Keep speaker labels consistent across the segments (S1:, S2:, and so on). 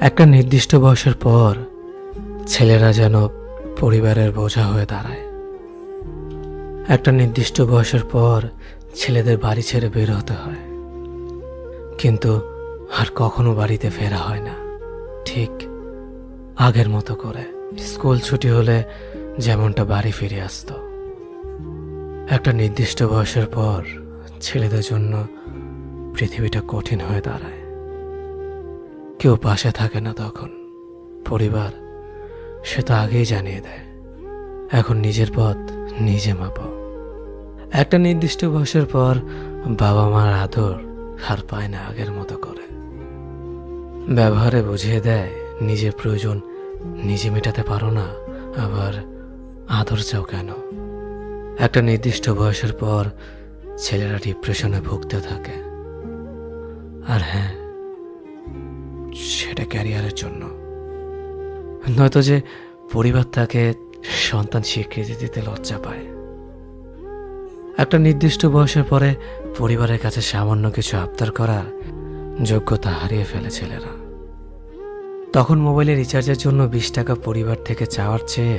S1: একটা নির্দিষ্ট বয়সের পর ছেলেরা যেন পরিবারের বোঝা হয়ে দাঁড়ায়। একটা নির্দিষ্ট বয়সের পর ছেলেদের বাড়ি ছেড়ে বের হতে হয়, কিন্তু আর কখনো বাড়িতে ফেরা হয় না ঠিক আগের মতো করে। স্কুল ছুটি হলে যেমনটা বাড়ি ফিরে আসতো। একটা নির্দিষ্ট বয়সের পর ছেলেদের জন্য পৃথিবীটা কঠিন হয়ে দাঁড়ায়। কেউ পাশে থাকে না তখন। পরিবার সে তো আগেই জানিয়ে দেয়, এখন নিজের পথ নিজে মাপো। একটা নির্দিষ্ট বয়সের পর বাবা মার আদর আর পায় না আগের মতো করে। ব্যবহারে বুঝিয়ে দেয় নিজের প্রয়োজন নিজে মেটাতে পারো না, আবার আদর চাও কেন। একটা নির্দিষ্ট বয়সের পর ছেলেরা ডিপ্রেশনে ভুগতে থাকে। আর হ্যাঁ, সেটা ক্যারিয়ারের জন্য, নয়তো যে পরিবার তাকে সন্তান স্বীকৃতি দিতে লজ্জা পায়। একটা নির্দিষ্ট বয়সের পরে পরিবারের কাছে সামান্য কিছু আবদার করার যোগ্যতা হারিয়ে ফেলে ছেলেরা। তখন মোবাইলের রিচার্জের জন্য 20 টাকা পরিবার থেকে চাওয়ার চেয়ে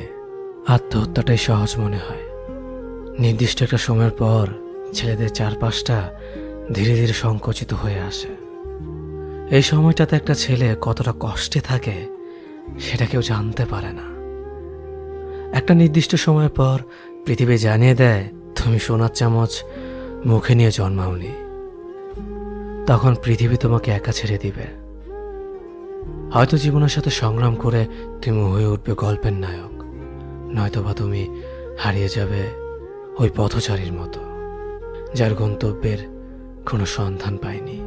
S1: আত্মহত্যাটাই সহজ মনে হয়। নির্দিষ্ট একটা সময়ের পর ছেলেদের চারপাশটা ধীরে ধীরে সংকুচিত হয়ে আসে। এই সময়টাতে একটা ছেলে কতটা কষ্টে থাকে সেটা কেউ জানতে পারে না। একটা নির্দিষ্ট সময়ের পর পৃথিবী জানিয়ে দেয় তুমি সোনার চামচ মুখে নিয়ে জন্মাওনি। তখন পৃথিবী তোমাকে একা ছেড়ে দিবে। হয়তো জীবনের সাথে সংগ্রাম করে তুমি হয়ে উঠবে গল্পের নায়ক, নয়তোবা তুমি হারিয়ে যাবে ওই পথচারীর মতো যার গন্তব্যের কোনো সন্ধান পায়নি।